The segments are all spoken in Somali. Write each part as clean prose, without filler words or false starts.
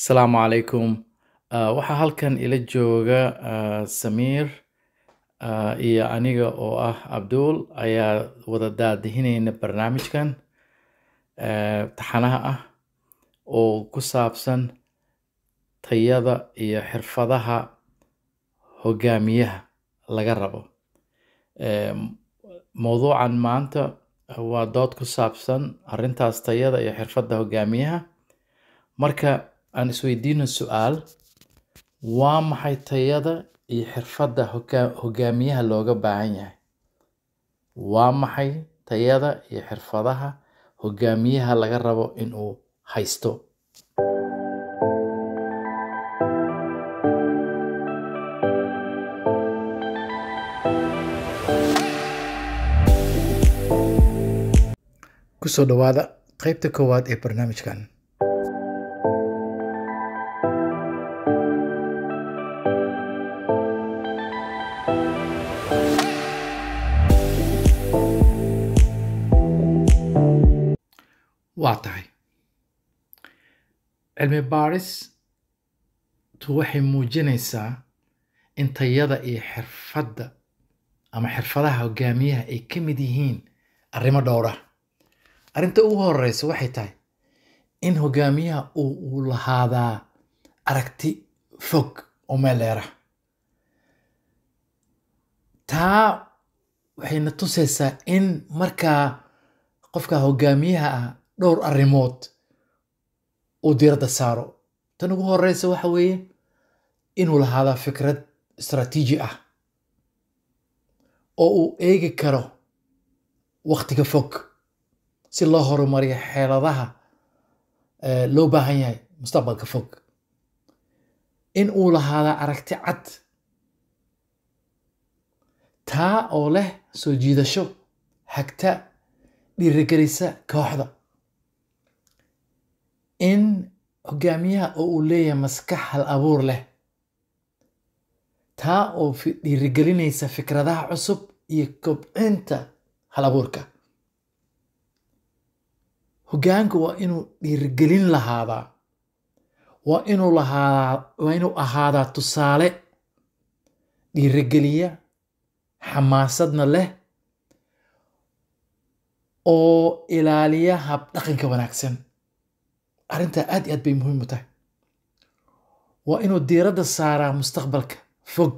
Asalaamu calaykum. Waxaa halkan ila jooga Samiir iyo aniga oo ah Abdul ayaa wada daadihinayna barnaamijkan taxanaha ah oo ku saabsan tayada iyo xirfadaha hogaamiyaha laga rabo. Mowduucan maanta waa dood ku saabsan arrintaas tayada iyo xirfadda hogaamiyaha. Marka aan isweydiino su'aal, waa maxay tayada iyo xirfadda hogaamiyaha looga baahan yahay? Waa maxay tayada iyo xirfadaha hogaamiyaha laga rabo inuu haysto? Kusoo dhawaada qaybta koowaad ee barnaamijkan. waa tahay cilmi baaristu waxay muujinaysaa in tayada iyo xirfadda ama xirfadaha hogaamiyaha ay ka mid yihiin arrimo dhowr ah. Arrinta ugu horeysa waxay tahay in hogaamiyaha uu lahaadaa aragti fog oo meel dheer ah. Taa waxayna tusaysaa in markaa qofka hogaamiyaha ah dhowr arrimood uu diiradda saaro. Tan ugu horeysa waxa weeye inuu lahaadaa fikrad istaraatiiji ah oo uu eegi karo waqtiga fog si loo horumariyo xeeladaha loo baahan yahay mustaqbalka fog. In uu lahaadaa aragti cad taa oo leh soo jiidasho, hagta, dhiirigelisa kooxda. In hogaamiyaha oo uu leeyahay maskax hal abuur leh taa oo dhiirigelinaysa fikradaha cusub iyo kobcinta hal abuurka. Hogaanku waa inuu dhiirigelin lahaadaa, waa inuu ahaadaa tusaale dhiirigeliya, xamaasadna leh oo ilaaliya habdhaqanka wanaagsan. Arrintaa aad iyo aad bay muhiim u tahay. Waa inuu diiradda saaraa mustaqbalka fog,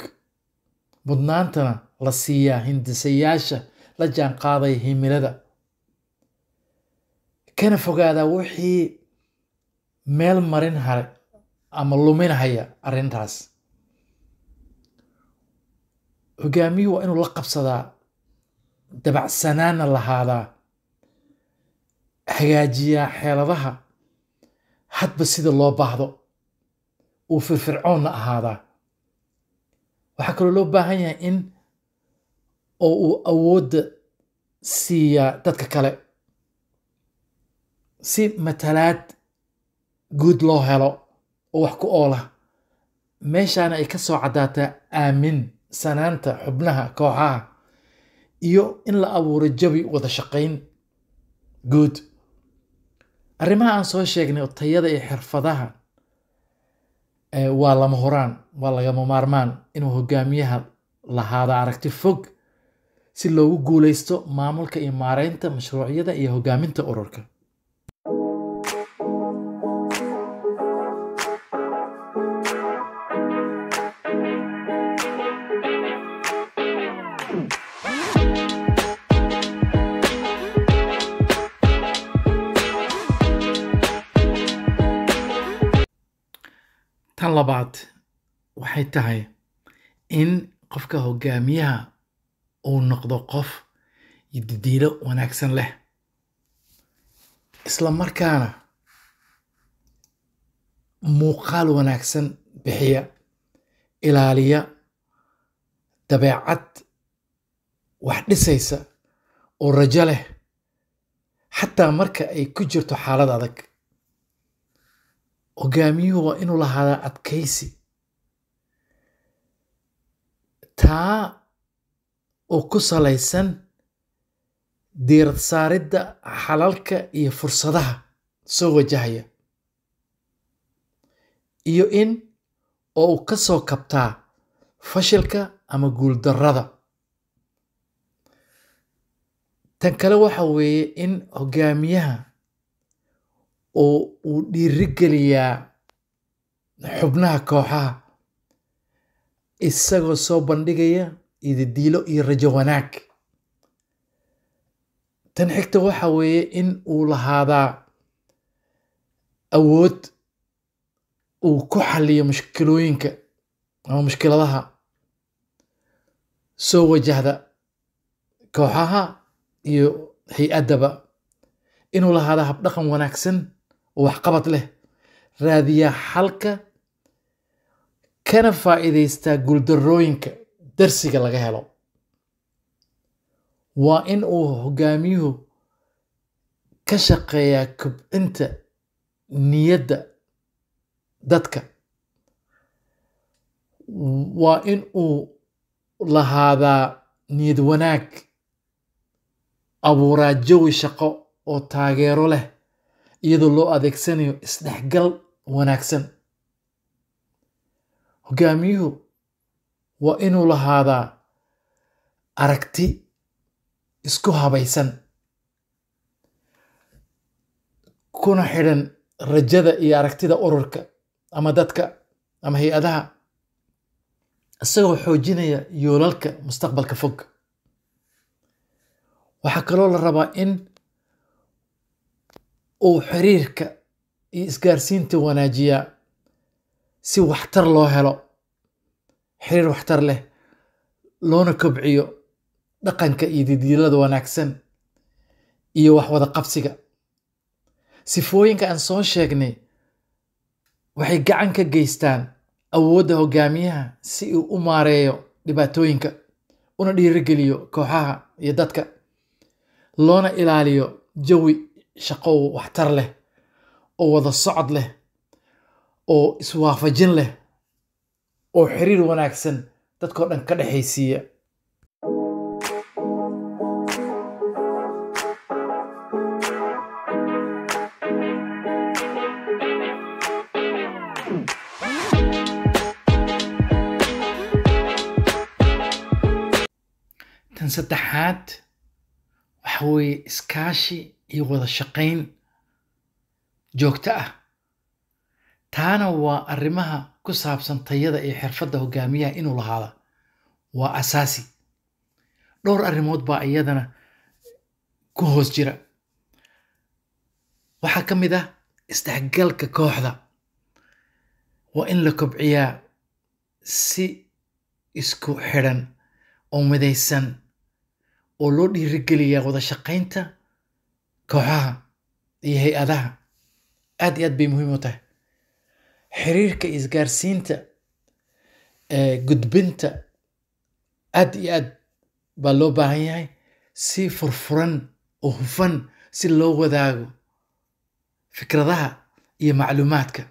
mudnaantana la siiyaa hindisayaasha la jaan qaadaya himilada, kana fogaadaa wixii meel marin haya ama luminahaya arrintaas. Hogaamiyuhu waa inuu la qabsadaa, dabacsanaana lahaadaa, hagaajiyaa xeeladaha hadba sida loo baahdo, uu firfircoonna ahaadaa. Waxaa kaloo loo baahan yahay in uu awoodda siiyaa dadka kale si matalaad guud loo helo oo wax ku oola. Meeshaana ay ka soo caddaataa aaminsanaanta xubnaha kooxaha iyo in la abuuro jawi wada shaqayn guud. Arrimaha aan soo sheegnay oo tayada iyo xirfadaha waa lama huraan, waa lagama maarmaan inuu hogaamiyaha lahaada aragti fog si loogu guuleysto maamulka iyo maareynta mashruucyada iyo hogaaminta ururka. Tan labaad waxay tahay in qofka hogaamiyaha uu noqdo qof yididiilo wanaagsan leh, isla markaana muuqaal wanaagsan bixiya, ilaaliya dabeecad wax dhisaysa oo rajo leh xataa marka ay ku jirto xaalad adag. Hogaamiyuhu waa inuu lahaadaa adkaysi taa oo ku salaysan diirad saaridda xalalka iyo fursadaha soo wajahaya. iyo in oo uu ka soo kabtaa fashilka ama guuldarrada. tan kale waxa weeye in hogaamiyaha uu dhiirigeliyaa xubnaha kooxaha isagoo soo bandhigaya idadiilo iyo rajo wanaag. tan xigta waxa weeye in uu lahaadaa awood uu ku xalliyo mushkilooyinka ama mushkiladaha soo wajahda kooxaha iyo hay-addaba. inuu lahaada habdhaqan wanaagsan oo waxqabad leh, raadiyaa xalka, kana faa'iidaystaa guuldarrooyinka darsiga laga helo. waa in uu hogaamiyuhu ka shaqeeyaa kobcinta niyadda dadka. waa in uu lahaadaa niyad wanaag, abuuraa jawi shaqo oo taageero leh iyadoo loo adeegsanayo isdhexgal wanaagsan. hogaamiyuhu waa inuu lahaadaa aragti isku habaysan, kuna xidhan rajada iyo aragtida ururka ama dadka ama hay-adaha, isagoo xoojinaya yoolalka mustaqbalka fog. waxaa kaloo la rabaa in uu xiriirka iyo isgaarsiinta wanaajiyaa si waxtar loo helo, xiriir waxtar leh, loona kobciyo dhaqanka iyo didiilada wanaagsan iyo wax wada qabsiga. sifooyinka aan soo sheegnay waxay gacan ka geystaan awoodda hogaamiyaha si uu u maareeyo dhibaatooyinka, una dhiirigeliyo kooxaha iyo dadka, loona ilaaliyo jawi shaqo waxtar leh oo wada socod leh oo iswaafajin leh oo xiriir wanaagsan dadkoo dhan ka dhexaysiiya. tan saddexaad waxa weeye iskaashi iyo wada shaqayn joogto ah. taana waa arrimaha ku saabsan tayada iyo xirfadda hogaamiyaha inuu lahaada waa asaasi. dhowr arrimood baa iyadana ku hoos jira. waxaa ka mid ah isdhexgalka kooxda. waa in la kobciyaa si isku xidhan oo midaysan oo loo dhiirigeliyaa wada shaqaynta kooxaha iyo hay-adaha. aad iyo aad bay muhiim u tahay. xiriirka isgaarsiinta gudbinta aad iyo aad baa loo baahan yahay si furfuran oo hufan si loo wadaago fikradaha iyo macluumaadka.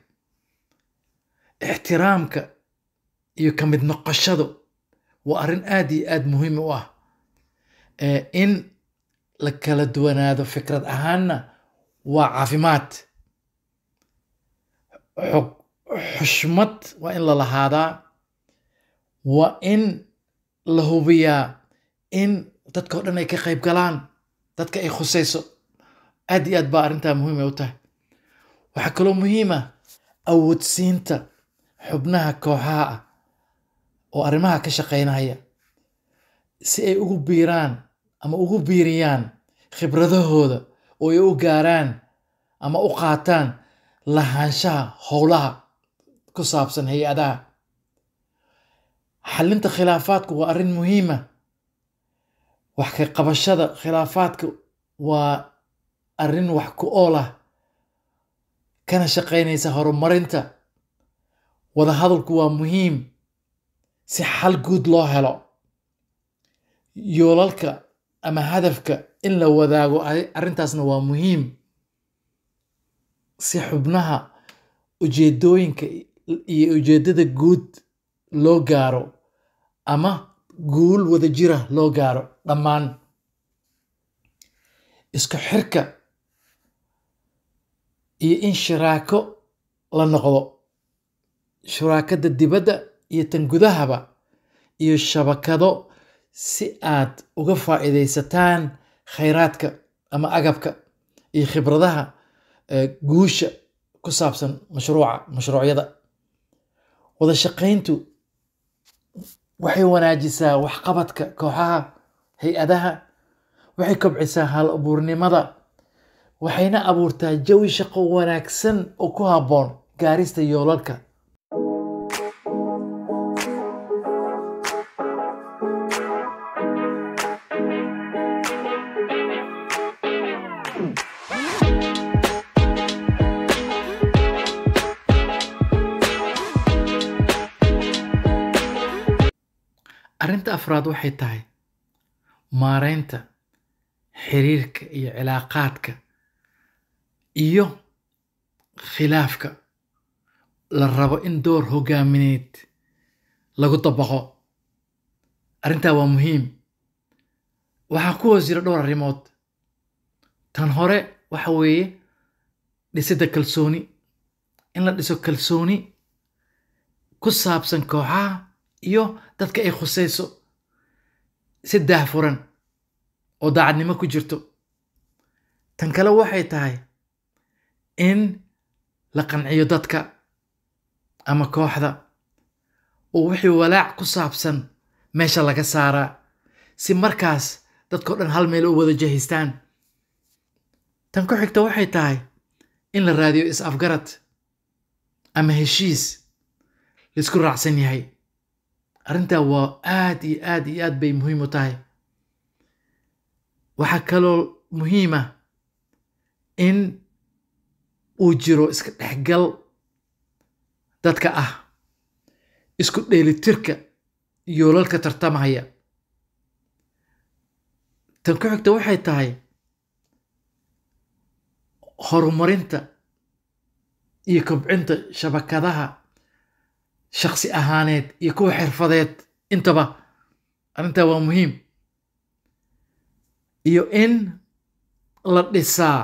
ixtiraamka iyo ka mid noqoshadu waa arrin aad iyo aad muhiim u ah. in la kala duwanaado fikrad ahaanna waa caafimaad. xushmad waa in la lahaadaa. waa in la hubiyaa in dadkao dhan ay ka qayb galaan, dadka ay khusayso. aad iyo aad baa arrintaa muhiim ay u tahay. waxaa kaloo muhiim ah awoodsiinta xubnaha kooxaha ah oo arrimaha ka shaqaynaya si ay ugu biiraan ama ugu biiriyaan khibradahooda oo ay u gaaraan ama u qaataan lahaanshaha howlaha ku saabsan hay-adaha. xallinta khilaafaadku waa arrin muhiima. wax ka qabashada khilaafaadka waa arrin wax ku ool ah kana shaqaynaysa horumarinta. wada hadalku waa muhiim si xal guud loo helo. yoolalka ama hadafka in la wadaago arrintaasna waa muhiim si xubnaha ujeedooyinka iyo ujeeddada guud loo gaaro ama guul wada jira loo gaaro dhammaan. isku xirka iyo in shiraako la noqdo shuraakada dibadda iyo tan gudahaba iyo shabakado si aad uga faa'iidaysataan khayraadka ama agabka iyo khibradaha guusha ku saabsan mashruucyada. wada shaqayntu waxay wanaajisaa waxqabadka kooxaha, hay-adaha, waxay kobcisaa hal-abuurnimada, waxayna abuurtaa jawi shaqo wanaagsan oo ku habboon gaarista yoolalka. arrinta afraad waxay tahay maaraynta xiriirka iyo cilaaqaadka iyo khilaafka la rabo in door hogaamineed lagu dabaqo. arrintaa waa muhiim. waxaa ku hoos jira dhowr arrimood. tan hore waxa weeye dhisidda kalsooni, in la dhiso kalsooni ku saabsan kooxaha iyo dadka ay khusayso si daahfuran oo daacadnimo ku jirto. tan kale waxay tahay in la qanciyo dadka ama kooxda oo wixii walaac ku saabsan meesha laga saaraa si markaas dadkao dhan hal meel u wada jahistaan. tan ku xigta waxay tahay in la raadiyo is-afgarad ama heshiis laisku raacsan yahay. arrintaa waa aad iyo aad iyo aad bay muhiim u tahay. waxaa kaloo muhiim ah in uu jiro iska dhexgal dadka ah, isku dheelitirka yoolalka tartamaya. tan ku xigta waxay tahay horumarinta iyo kobcinta shabakadaha shakhsi ahaaneed iyo kuwa xirfadeed intaba. arrintaa waa muhiim. iyo in la dhisaa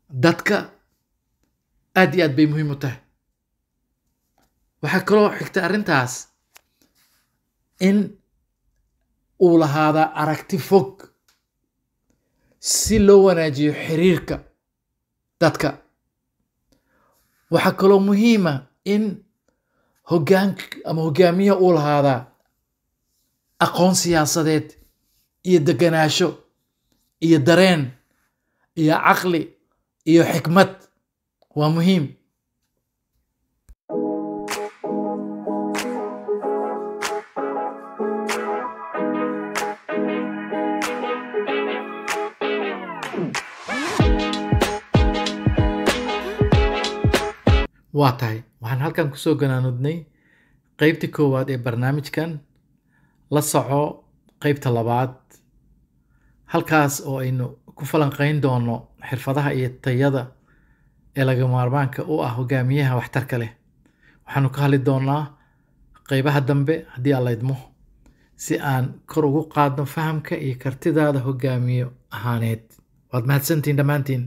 dadka aad iyo aad bay muhiim u tahay. waxaa kaloo xigta arrintaas in uu lahaadaa aragti fog si loo wanaajiyo xiriirka dadka. waxaa kaloo muhiima in hoggaanka ama hogaamiyaha uu lahaadaa aqoon siyaasadeed iyo deganaansho iyo dareen iyo caqli iyo xikmad. waa muhiim. waa tahay waxaan halkan kusoo ganaanudnay qaybtii koowaad ee barnaamijkan. la soco qaybta labaad, halkaas oo aynu ku falanqayn doono xirfadaha iyo tayada ee laga maarmaanka u ah hogaamiyaha waxtarka leh. waxaanu ka hadli doonaa qaybaha dambe haddii alla idmo, si aan kor ugu qaadno fahamka iyo kartidaada hogaamiyo ahaaneed. waad mahadsantihiin dhammaantiin.